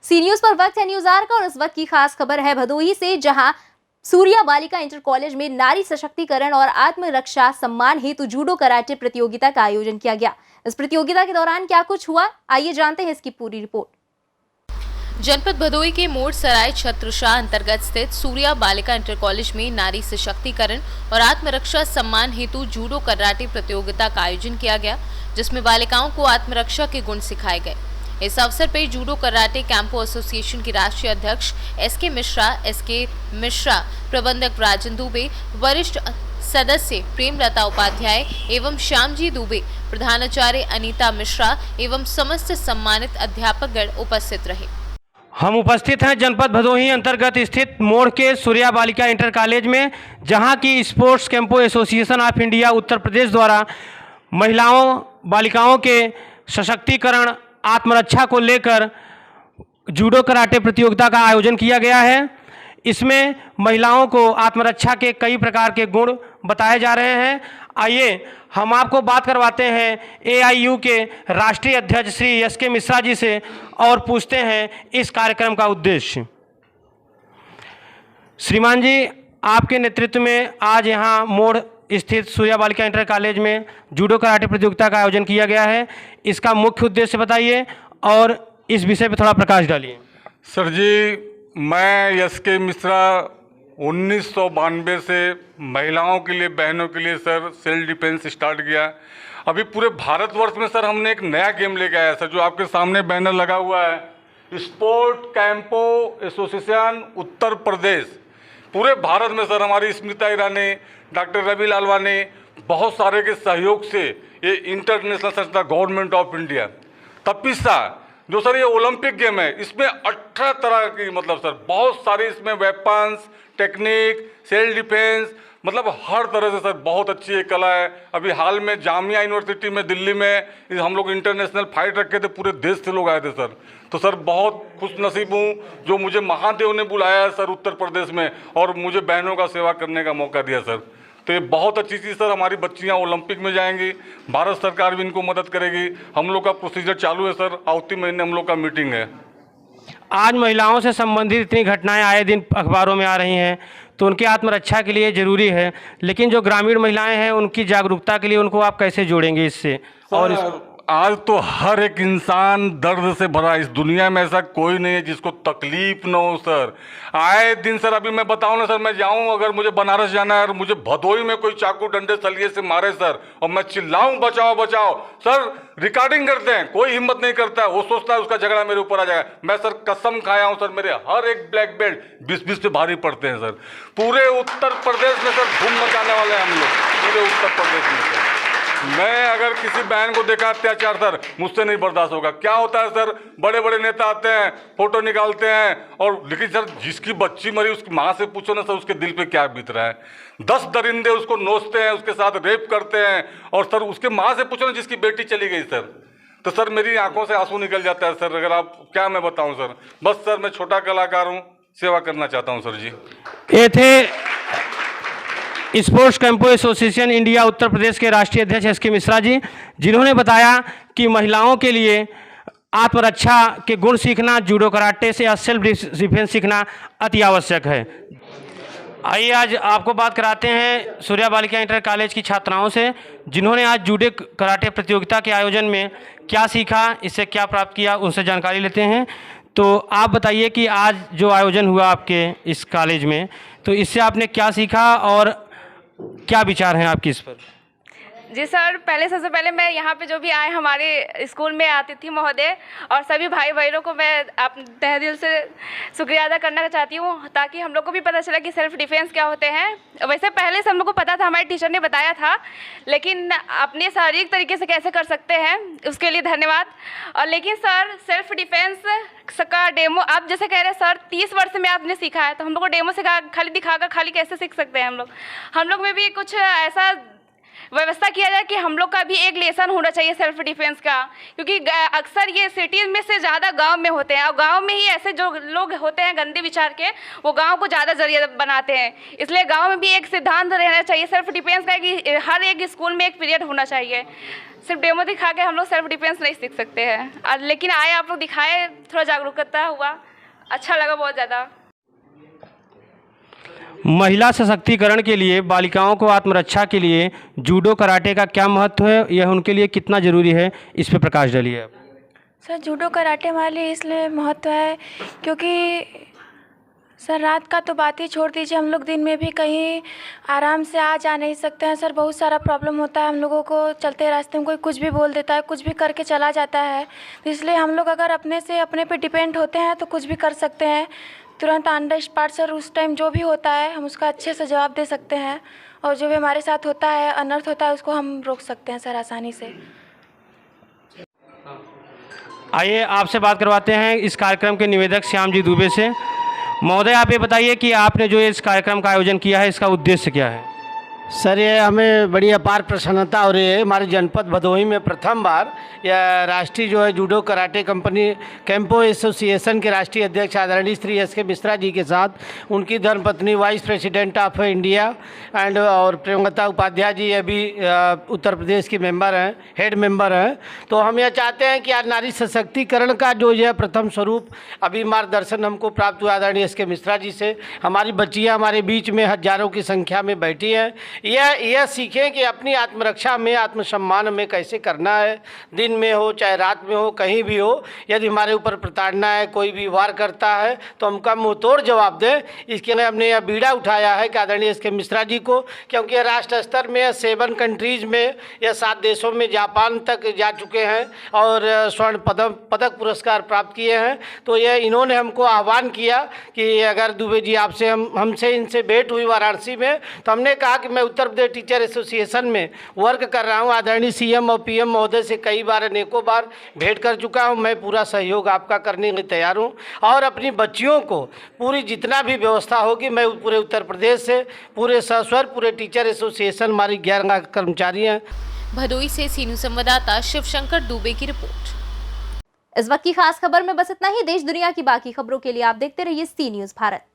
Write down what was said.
सी news पर वक्त है न्यूज आवर का और इस वक्त की खास खबर है भदोही से, जहां सूर्या बालिका इंटर कॉलेज में नारी सशक्तिकरण और आत्मरक्षा सम्मान हेतु जूडो कराटे प्रतियोगिता का आयोजन किया गया। इस प्रतियोगिता के दौरान क्या कुछ हुआ, आइए जानते हैं इसकी पूरी रिपोर्ट। जनपद भदोही के मोड़ सराय छत्रशाह अंतर्गत स्थित सूर्या बालिका इंटर कॉलेज में नारी सशक्तिकरण और आत्मरक्षा सम्मान हेतु जूडो कराटे प्रतियोगिता का आयोजन किया गया, जिसमें बालिकाओं को आत्मरक्षा के गुण सिखाए गए। इस अवसर पर जूडो कराटे कैंपो एसोसिएशन के राष्ट्रीय अध्यक्ष एसके मिश्रा, प्रबंधक राजन दुबे, वरिष्ठ सदस्य प्रेमलता उपाध्याय एवं श्यामजी दुबे, प्रधानाचार्य अनीता मिश्रा एवं समस्त सम्मानित अध्यापकगण उपस्थित रहे। हम उपस्थित हैं जनपद भदोही अंतर्गत स्थित मोड़ के सूर्या बालिका इंटर कॉलेज में, जहां की sports कैंपो association of India Uttar Pradesh द्वारा बालिकाओं के सशक्तिकरण आत्मरक्षा को लेकर जूडो कराटे प्रतियोगिता का आयोजन किया गया है। इसमें महिलाओं को आत्मरक्षा के कई प्रकार के गुण बताए जा रहे हैं। आइए हम आपको बात करवाते हैं एआईयू के राष्ट्रीय अध्यक्ष श्री एसके मिश्रा जी से और पूछते हैं इस कार्यक्रम का उद्देश्य। श्रीमान जी, आपके नेतृत्व में आज यहाँ मोड़ स्थित सूर्या बालिका इंटर कॉलेज में जूडो कराटे प्रतियोगिता का आयोजन किया गया है। इसका मुख्य उद्देश्य बताइए और इस विषय पर थोड़ा प्रकाश डालिए। सर जी, मैं एसके मिश्रा 1992 से महिलाओं के लिए, बहनों के लिए सर सेल्फ डिफेंस स्टार्ट किया। अभी पूरे भारतवर्ष में सर हमने एक नया गेम लेके आया सर, जो आपके सामने बैनर लगा हुआ है, स्पोर्ट कैंपो एसोसिएशन उत्तर प्रदेश। पूरे भारत में सर हमारी स्मृति ईरानी, डॉक्टर रवि लालवानी, बहुत सारे के सहयोग से ये इंटरनेशनल संस्था गवर्नमेंट ऑफ इंडिया तपिसा, जो सर ये ओलंपिक गेम है, इसमें 18 तरह की सर बहुत सारी इसमें वेपन्स, टेक्निक, सेल्फ डिफेंस, हर तरह से सर बहुत अच्छी एक कला है। अभी हाल में जामिया यूनिवर्सिटी में दिल्ली में हम लोग इंटरनेशनल फाइट रखे थे, पूरे देश से लोग आए थे सर। तो सर बहुत खुश नसीब हूँ जो मुझे महादेव ने बुलाया है सर उत्तर प्रदेश में, और मुझे बहनों का सेवा करने का मौका दिया सर। तो ये बहुत अच्छी चीज़ सर, हमारी बच्चियाँ ओलंपिक में जाएंगी, भारत सरकार भी इनको मदद करेगी। हम लोग का प्रोसीजर चालू है सर, आवती महीने हम लोग का मीटिंग है। आज महिलाओं से संबंधित इतनी घटनाएं आए दिन अखबारों में आ रही हैं, तो उनकी आत्मरक्षा के लिए ज़रूरी है, लेकिन जो ग्रामीण महिलाएं हैं उनकी जागरूकता के लिए उनको आप कैसे जोड़ेंगे इससे? और आज तो हर एक इंसान दर्द से भरा, इस दुनिया में ऐसा कोई नहीं है जिसको तकलीफ ना हो सर। आए दिन सर, अभी मैं बताऊं ना सर, मैं जाऊं अगर मुझे बनारस जाना है और मुझे भदोही में कोई चाकू डंडे सलिए से मारे सर, और मैं चिल्लाऊं बचाओ बचाओ सर, रिकॉर्डिंग करते हैं, कोई हिम्मत नहीं करता है, वो सोचता है उसका झगड़ा मेरे ऊपर आ जाएगा। मैं सर कसम खाया हूं सर, मेरे हर एक ब्लैक बेल्ट 20-20 पे भारी पड़ते हैं सर। पूरे उत्तर प्रदेश में सर धूम मचाने वाले हैं हम लोग, पूरे उत्तर प्रदेश में सर। मैं अगर किसी बहन को देखा अत्याचार सर, मुझसे नहीं बर्दाश्त होगा। क्या होता है सर, बड़े बड़े नेता आते हैं, फोटो निकालते हैं, और लेकिन सर जिसकी बच्ची मरी उसकी माँ से पूछो ना सर, उसके दिल पे क्या बीत रहा है। 10 दरिंदे उसको नोचते हैं, उसके साथ रेप करते हैं, और सर उसके माँ से पूछो ना जिसकी बेटी चली गई सर, तो सर मेरी आंखों से आंसू निकल जाता है सर। अगर आप क्या मैं बताऊँ सर, बस सर मैं छोटा कलाकार हूँ, सेवा करना चाहता हूँ सर जी। ये थे sports कैंपो association India Uttar Pradesh के राष्ट्रीय अध्यक्ष एसके मिश्रा जी, जिन्होंने बताया कि महिलाओं के लिए आत्मरक्षा के गुण सीखना, जूडो कराटे से सेल्फ डिफेंस सीखना अति आवश्यक है। आइए आज आपको बात कराते हैं सूर्या बालिका इंटर कॉलेज की छात्राओं से, जिन्होंने आज जूडो कराटे प्रतियोगिता के आयोजन में क्या सीखा, इससे क्या प्राप्त किया, उनसे जानकारी लेते हैं। तो आप बताइए कि आज जो आयोजन हुआ आपके इस कॉलेज में, तो इससे आपने क्या सीखा और क्या विचार हैं आपकी इस पर? जी सर, सबसे पहले मैं यहाँ पे जो भी आए हमारे स्कूल में अतिथि महोदय और सभी भाई बहनों को मैं आप तहे दिल से शुक्रिया अदा करना चाहती हूँ, ताकि हम लोग को भी पता चला कि सेल्फ डिफेंस क्या होते हैं। वैसे पहले से हम लोग को पता था, हमारे टीचर ने बताया था, लेकिन अपने शारीरिक तरीके से कैसे कर सकते हैं उसके लिए धन्यवाद। और लेकिन सर सेल्फ डिफेंस का डेमो आप जैसे कह रहे हैं सर, 30 वर्ष में आपने सीखा है, तो हम लोग को डेमो सिखा खाली दिखाकर खाली कैसे सीख सकते हैं हम लोग में भी कुछ ऐसा व्यवस्था किया जाए कि हम लोग का भी एक लेसन होना चाहिए सेल्फ डिफेंस का, क्योंकि अक्सर ये सिटीज़ में से ज़्यादा गांव में होते हैं और गांव में ही ऐसे जो लोग होते हैं गंदे विचार के, वो गांव को ज़्यादा जरिया बनाते हैं। इसलिए गांव में भी एक सिद्धांत रहना चाहिए सेल्फ डिफेंस का कि हर एक स्कूल में एक पीरियड होना चाहिए। सिर्फ डेमो दिखा के हम लोग सेल्फ डिफेंस नहीं सीख सकते हैं। लेकिन आए आप लोग दिखाए, थोड़ा जागरूकता हुआ, अच्छा लगा बहुत ज़्यादा। महिला सशक्तिकरण के लिए बालिकाओं को आत्मरक्षा के लिए जूडो कराटे का क्या महत्व है, यह उनके लिए कितना ज़रूरी है, इस पर प्रकाश डालिए आप। सर जूडो कराटे हमारे लिए इसलिए महत्व है क्योंकि सर रात का तो बात ही छोड़ दीजिए, हम लोग दिन में भी कहीं आराम से आ जा नहीं सकते हैं सर। बहुत सारा प्रॉब्लम होता है हम लोगों को, चलते रास्ते में कोई कुछ भी बोल देता है, कुछ भी करके चला जाता है। तो इसलिए हम लोग अगर अपने पे डिपेंड होते हैं तो कुछ भी कर सकते हैं तुरंत ऑन द स्पॉट सर। उस टाइम जो भी होता है हम उसका अच्छे से जवाब दे सकते हैं और जो भी हमारे साथ होता है, अनर्थ होता है, उसको हम रोक सकते हैं सर आसानी से। आइए आपसे बात करवाते हैं इस कार्यक्रम के निवेदक श्याम जी दुबे से। महोदय, आप ये बताइए कि आपने जो इस कार्यक्रम का आयोजन किया है, इसका उद्देश्य क्या है? सर ये हमें बड़ी अपार प्रसन्नता हो रही है। हमारे जनपद भदोही में प्रथम बार यह राष्ट्रीय जो है जूडो कराटे कंपनी कैंपो एसोसिएशन के राष्ट्रीय अध्यक्ष आदरणीय श्री एस.के. मिश्रा जी के साथ उनकी धर्मपत्नी vice president of India and और प्रियंका उपाध्याय जी ये भी उत्तर प्रदेश की मेंबर हैं, हेड मेंबर हैं। तो हम यह चाहते हैं कि आज नारी सशक्तिकरण का जो यह प्रथम स्वरूप अभी मार्गदर्शन हमको प्राप्त हुआ आदरणीय एस.के. मिश्रा जी से। हमारी बच्चियाँ हमारे बीच में हजारों की संख्या में बैठी हैं। यह सीखें कि अपनी आत्मरक्षा में, आत्मसम्मान में कैसे करना है, दिन में हो चाहे रात में हो, कहीं भी हो। यदि हमारे ऊपर प्रताड़ना है, कोई भी वार करता है तो हम का मुँह तोड़ जवाब दें। इसके लिए हमने यह बीड़ा उठाया है कि आदरणीय एस.के. मिश्रा जी को, क्योंकि यह राष्ट्र स्तर में 7 कंट्रीज़ में या 7 देशों में जापान तक जा चुके हैं और स्वर्ण पदक पुरस्कार प्राप्त किए हैं। तो यह इन्होंने हमको आह्वान किया कि अगर दुबे जी आपसे हमसे इनसे भेंट हुई वाराणसी में, तो हमने कहा कि मैं उत्तर प्रदेश टीचर एसोसिएशन में वर्क कर रहा हूं। आदरणीय सीएम और पीएम महोदय से कई बार अनेकों बार भेंट कर चुका हूं। मैं पूरा सहयोग आपका करने के तैयार हूं और अपनी बच्चियों को पूरी जितना भी व्यवस्था होगी मैं पूरे उत्तर प्रदेश से, पूरे सस्वर, पूरे टीचर एसोसिएशन, हमारी 11 कर्मचारी हैं। भदोही से सीनू संवाददाता शिवशंकर दुबे की रिपोर्ट। इस वक्त की खास खबर में बस इतना ही। देश दुनिया की बाकी खबरों के लिए आप देखते रहिए सी न्यूज़ भारत।